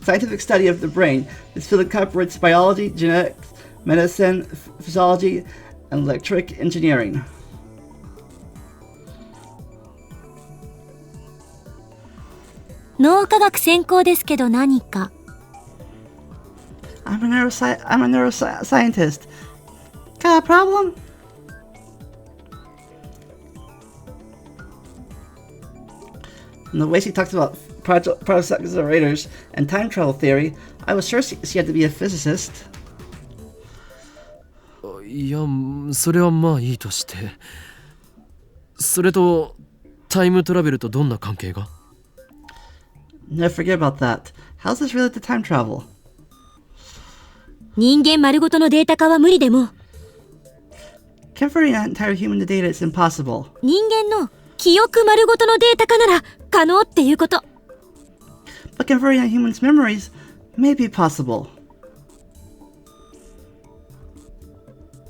scientific study of the brain. This field incorporates biology, genetics, medicine, physiology, and electric engineering. 脳科学専攻ですけど何か？ I'm a neuroscientist. Got a problem? And the way she talks about process accelerators and time travel theory, I was sure she had to be a physicist. いや、それはまあいいとして。それとタイムトラベルとどんな関係が？ No, forget about that. How's this related to time travel? 人間丸ごとのデータ化は無理でも、 Converting an entire human to data is impossible. 人間の記憶丸ごとのデータ化なら可能っていうこと。 But converting a human's memories may be possible.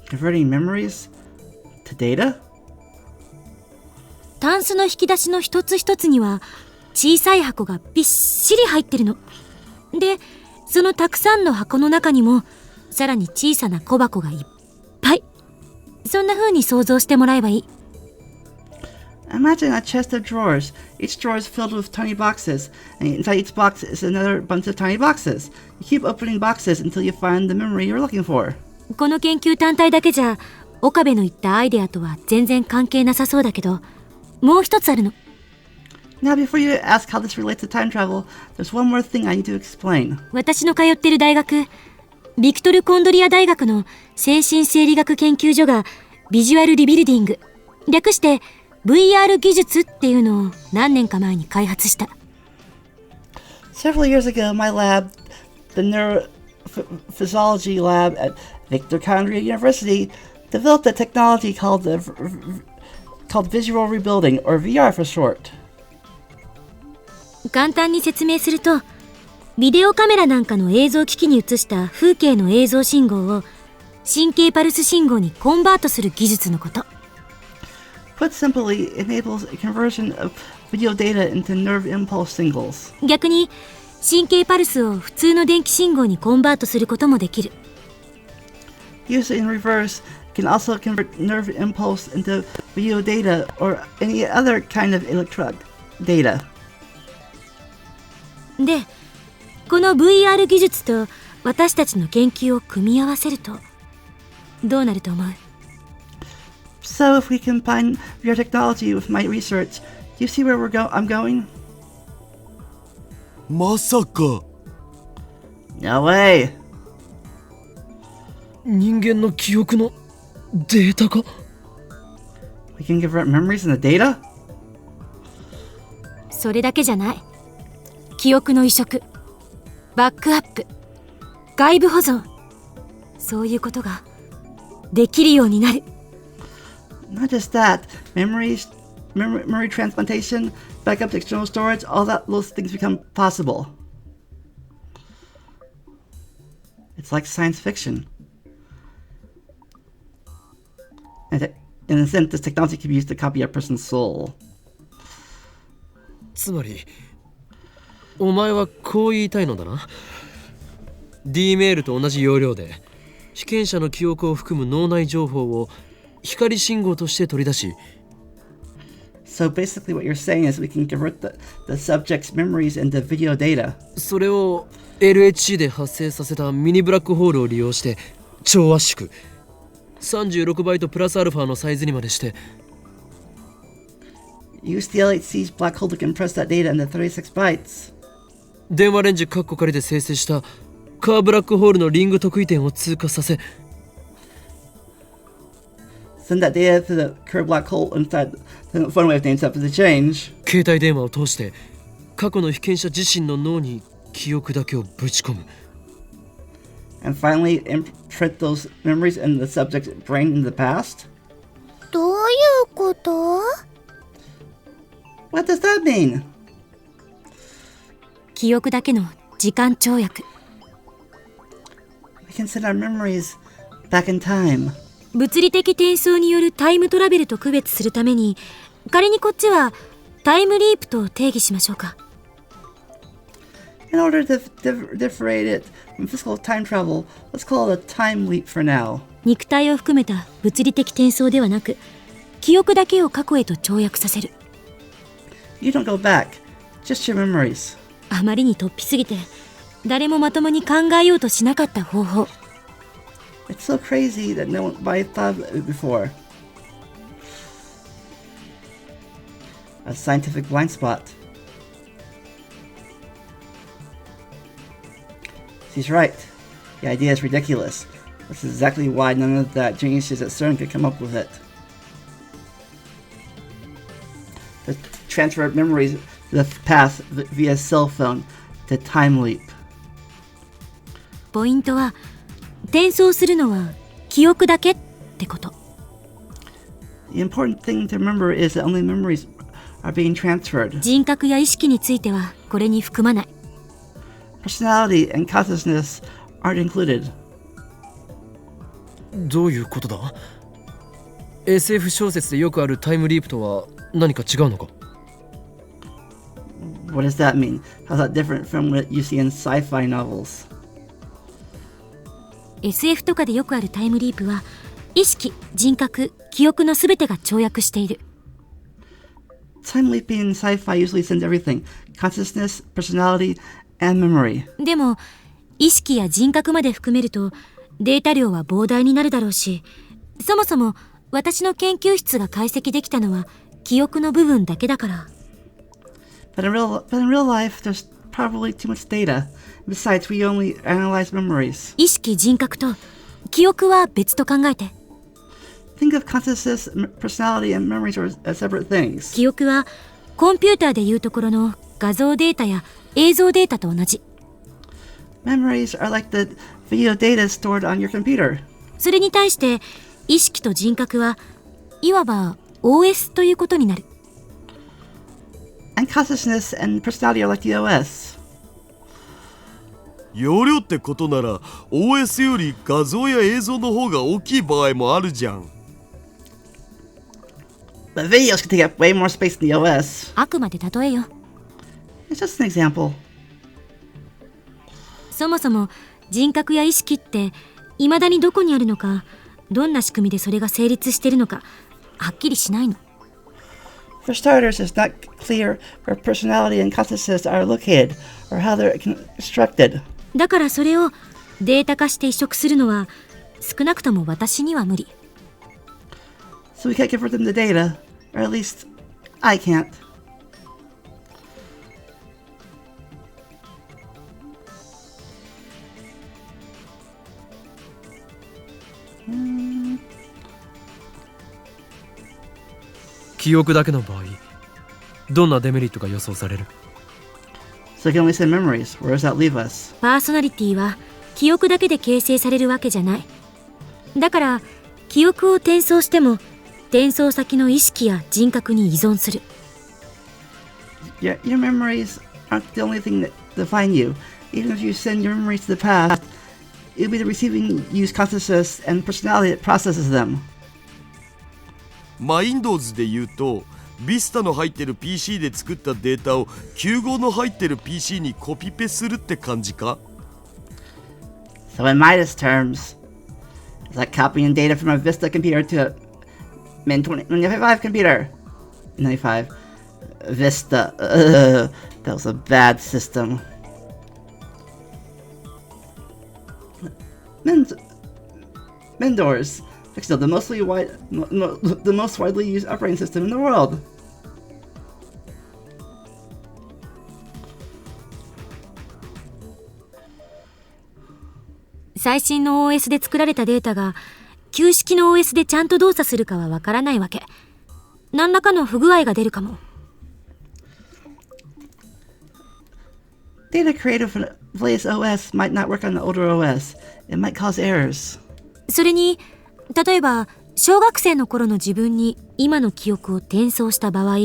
Converting memories to data? タンスの引き出しの一つ一つには小さい箱がびっしり入ってるの。で、そのたくさんの箱の中にもさらに小さな小箱がいっぱい。そんな風に想像してもらえばいい。Imagine a chest of drawers. Each drawer is filled with tiny boxes, and inside each box is another bunch of tiny boxes. You keep opening boxes until you find the memory you're looking for. この研究単体だけじゃ岡部の言ったアイデアとは全然関係なさそうだけど、もう一つあるの。Now, before you ask how this relates to time travel, there's one more thing I need to explain. 私の通ってる大学、ビクトル・コンドリア大学の精神生理学研究所がビジュアルリビルディング、略して VR 技術っていうのを何年か前に開発した。Several years ago, my lab, the neurophysiology lab at Victor Conrad University, developed a technology called visual rebuilding, or VR for short. 簡単に説明すると、ビデオカメラなんかの映像機器に映した風景の映像信号を神経パルス信号にコンバートする技術のこと。Put simply, it enables a conversion of video data into nerve impulse signals. 逆に神経パルスを普通の電気信号にコンバートすることもできる。Used in reverse, can also convert nerve impulse into video data or any other kind of electronic data. で、この VR 技術と私たちの研究を組み合わせるとどうなると思う？ So if we combine your technology with my research, do you see where I'm going? まさか。 No way! 人間の記憶のデータか？ We can convert memories into data? それだけじゃない。記憶の移植、バックアップ、外部保存、そういうことができるようになる。Not just that, memory transplantation, backup to external storage, all those things become possible. It's like science fiction. And in a sense, this technology can be used to copy a person's soul. つまりお前はこう言いたいのだな。 D メールと同じ容量で被験者の記憶を含む脳内情報を光信号として取り出し、 So basically what you're saying is we can convert the subject's memories into video data. それを LHC で発生させたミニブラックホールを利用して超圧縮36バイトプラスアルファのサイズにまでして、 Use the LHC's black hole to compress that data into 36 bytes. 電話レンジカッコ仮で生成したカーブラックホールのリング特異点を通過させ、 Send that data to the curved black hole inside the phone wave named up as a change. 携帯電話を通して過去の被験者自身の脳に記憶だけをぶち込む。 And finally imprint those memories in the subject's brain in the past? どういうこと？ What does that mean? 記憶だけの時間跳躍。We can send our memories back in time. 物理的転送によるタイムトラベルと区別するために、仮にこっちはタイムリープと定義しましょうか。In order to differentiate it from physical time travel, let's call it a time leap for now. 肉体を含めた物理的転送ではなく、記憶だけを過去へと跳躍させる。You don't go back, just your memories. あまりに突飛すぎて、誰もまともに考えようとしなかった方法。It's so crazy that no one thought of it before. A scientific blind spot. She's right. The idea is ridiculous. That's exactly why none of the geniuses at CERN could come up with it. To transfer memories to the past via cell phone to time leap. ポイントは、転送するのは記憶だけってこと。The important thing to remember is that only memories are being transferred. 人格や意識についてはこれに含まない。Personality and consciousness aren't included. どういうことだ？ SF 小説でよくあるタイムリープとは何か違うのか？ What does that mean? How's that different from what you see in sci-fi novels? SF とかでよくあるタイムリープは、意識、人格、記憶のすべてが跳躍している。Time leaping in sci-fi usually sends everything: consciousness, personality, and memory. でも、意識や人格まで含めると、データ量は膨大になるだろうし、そもそも私の研究室が解析できたのは記憶の部分だけだから。But in real life, there's probably too much data. Besides, we only analyze memories. 意識、人格と記憶は別と考えて。Think of consciousness, personality, and memories as separate things. 記憶はコンピューターでいうところの画像データや映像データと同じ。Memories are like the video data stored on your computer. それに対して意識と人格はいわば OS ということになる。And consciousness and personality are like the OS. 容量ってことなら OS より画像や映像の方が大きい場合もあるじゃん。But videos can take up way more space than the OS. あくまで例えよ。It's just an example. そもそも人格や意識って未だにどこにあるのか、どんな仕組みでそれが成立しているのかはっきりしないの。For starters, it's not clear where personality and consciousness are located or how they're constructed. だからそれをデータ化して移植するのは少なくとも私には無理。So we can't convert them to data, or at least I can't. Hmm. 記憶だけの場合、どんなデメリットが予想される？ So we can only send memories. Where does that leave us? パーソナリティは記憶だけで形成されるわけじゃない。だから記憶を転送しても転送先の意識や人格に依存する。Your memories aren't the only thing that define you. Even if you send your memories to the past, it'll be the receiving use consciousness and personality that processes them. Windows で言うと Vista の入ってる PC で作ったデータを95の入ってる PC にコピペするって感じか？ So in Midas terms, it's like copying data from a Vista computer to a Min95 computer. 95. Vista. That was a bad system. Mendors. Still, the most widely used operating system in the world. 最新の OS で作られたデータが旧式の OS でちゃんと動作するかはわからないわけ。何らかの不具合が出るかも。Data created from the latest OS might not work on the older OS. It might cause errors. それに例えば小学生の頃の自分に今の記憶を転送した場合、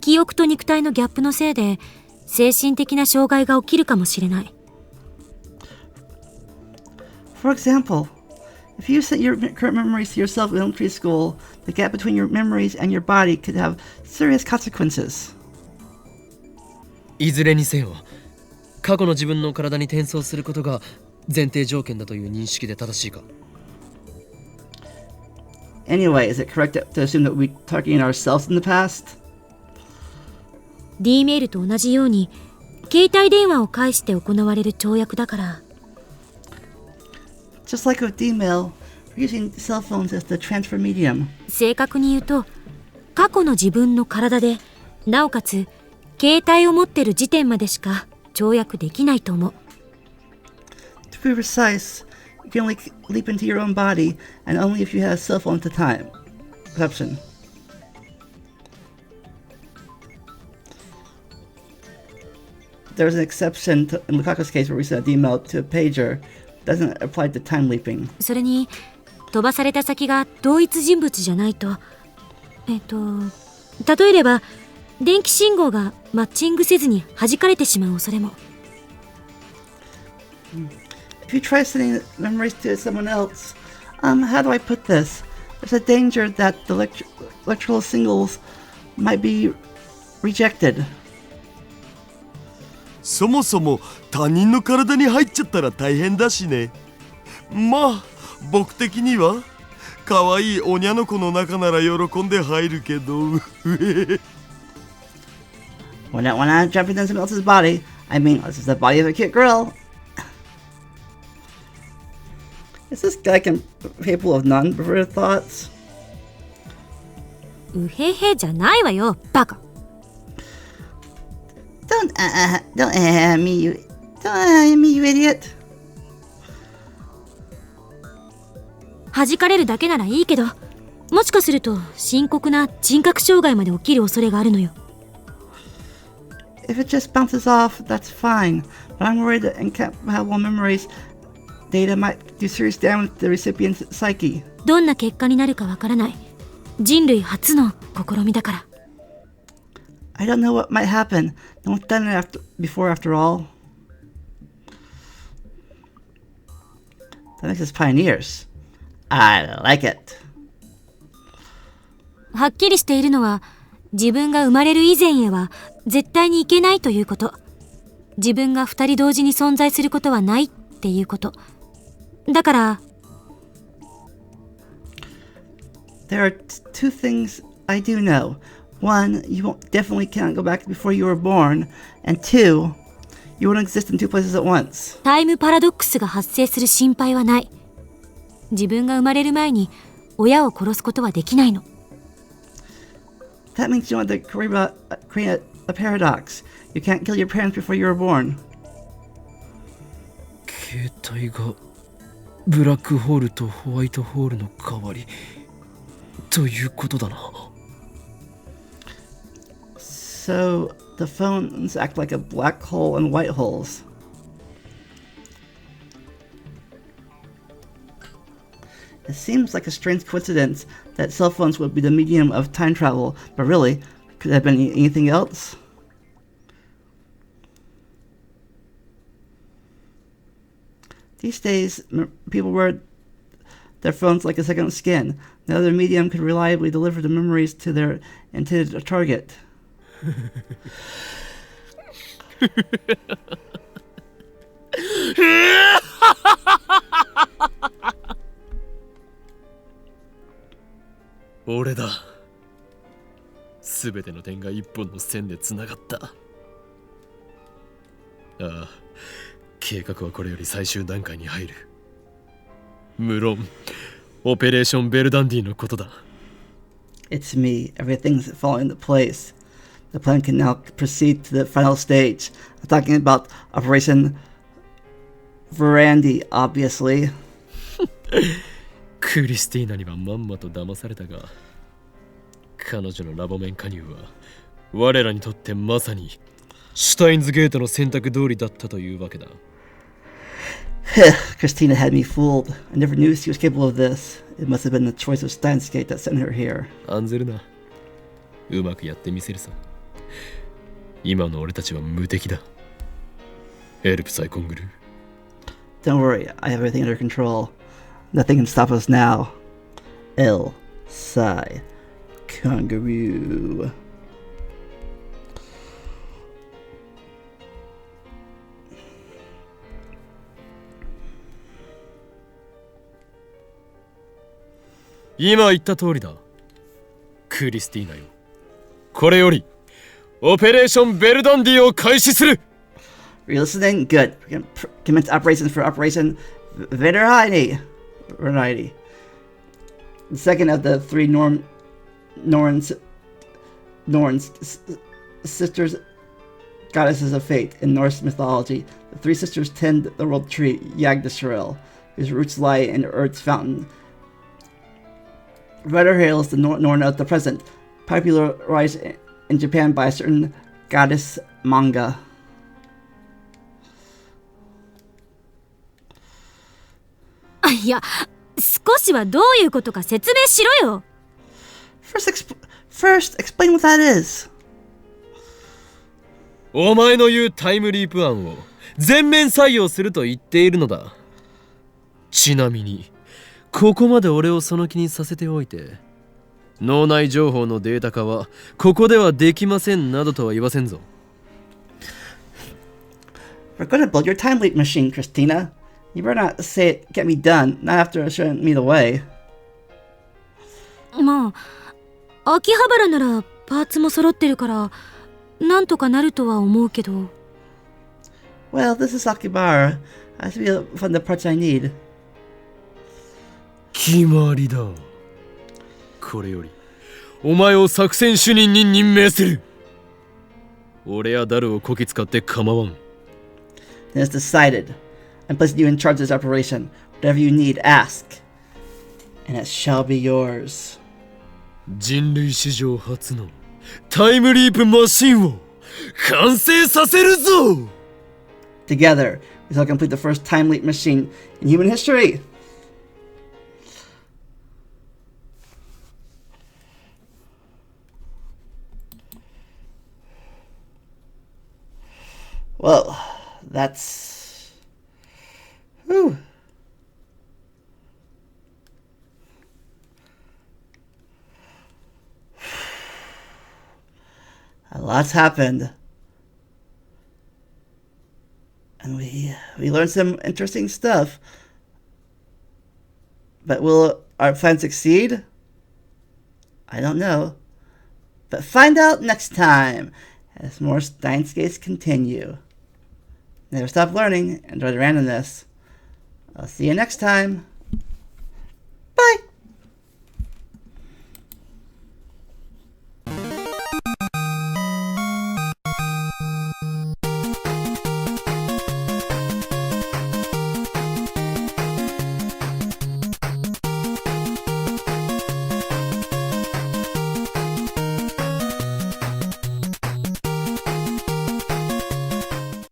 記憶と肉体のギャップのせいで精神的な障害が起きるかもしれない。For example, if you sent your current memories to yourself in elementary school, the gap between your memories and your body could have serious consequences. いずれにせよ、過去の自分の体に転送することが前提条件だという認識で正しいか？ Anyway, is it correct to assume that we're targeting ourselves in the past? D メールと同じように携帯電話を介して行われる跳躍だから。Just like with D-mail, we're using cell phones as the transfer medium. 正確に言うと過去の自分の体でなおかつ携帯を持ってる時点までしか跳躍できないと思う。 To be precise, you can only leap into your own body, and only if you had a cell phone at the time. Exception. There's an exception in Lukaku's case where we sent a D-mail to a pager. Doesn't apply to time leaping. それに飛ばされた先が同一人物じゃないと、例えれば電気信号がマッチングせずに弾かれてしまう恐れも。If you try sending memories to someone else, how do I put this? There's a danger that the electrical signals might be rejected. そもそも他人の体に入っちゃったら大変だしね。まあ僕的には可愛いおにゃの子の中なら喜んで入るけどWhen I jump into someone else's body, I mean, this is the body of a cute girl. Is this guy capable of non-perverted thoughts? うへへじゃないわよ、バカ。Don't me, you idiot. 弾かれるだけならいいけど、もしかすると深刻な人格障害まで起きる恐れがあるのよ。If it just bounces off, that's fine. But I'm worried that incompatible memories data might do serious damage to the recipient's psyche. どんな結果になるかわからない。人類初の試みだから。I don't know what might happen. No one's done it before after all. That makes us pioneers. I like it. はっきりしているのは、自分が生まれる以前へは絶対にいけないということ。自分が二人同時に存在することはないっていうこと。だから、There are two things I do know. One, you definitely cannot go back before you were born. And two, you won't exist in two places at once. タイムパラドックスが発生する心配はない。自分が生まれる前に親を殺すことはできないの。That means you want to create a paradox. You can't kill your parents before you were born. 携帯がブラックホールとホワイトホールの代わりということだな。So the phones act like a black hole and white holes. It seems like a strange coincidence that cell phones would be the medium of time travel, but really, could it have been anything else? These days, people wear their phones like a second skin. No other medium could reliably deliver the memories to their intended target. 俺だ。すべての点が一本の線でつながった。ああ、計画はこれより最終段階に入る。無論、オペレーションベルダンディのことだ。It's me. Everything's falling into place. The plan can now proceed to the final stage. I'm talking about Operation Verandi, obviously. クリスティーナにはまんまと騙されたが、彼女のラボ面加入は我らにとってまさにシュタインズゲートの選択通りだったというわけだ。Christina had me fooled. I never knew she was capable of this. It must have been the choice of Steins that sent her here. 案ずるな。うまくやってみせるさ。今の俺たちは無敵だ。ヘルプサイコングルー。Don't worry, I have everything under control. Nothing can stop us now. El Sai Kangaroo.今言った通りだ。クリスティーナよ。これよりオペレーションベルダンディを開始する。Are you listening? Good. We're going to commence operations for Operation Verandi. The second of the three Norns sisters goddesses of fate in Norse mythology. The three sisters tend the world tree Yggdrasil, whose roots lie in Earth's fountain. Writer hails the Norn of the present, popularized in Japan by a certain goddess manga. いや、少しはどういうことか説明しろよ。First, explain what that is. お前の言うタイムリープ案を全面採用すると言っているのだ。ちなみに、ここまで俺をその気にさせておいて、脳内情報のデータ化はここではできませんなどとは言わせんぞ。We're going to build your time leap machine, Christina. You better not say it, get me done, not after showing me the way. まあ、秋葉原ならパーツも揃ってるから、なんとかなるとは思うけど。Well, this is Akibara. I should be able to find the parts I need. 決まりだ。これよりお前を作戦主任に任命する。俺やダルをこき使って構わん。Then it's decided. I'm placing you in charge of this operation. Whatever you need, ask. And it shall be yours. 人類史上初のタイムリープマシンを完成させるぞ。 Together, we shall complete the first time leap machine in human history. Well, that's... Whew. A lot's happened. And we learned some interesting stuff. But will our plan succeed? I don't know. But find out next time as more Steins games continue. Never stop learning. Enjoy the randomness. I'll see you next time. Bye!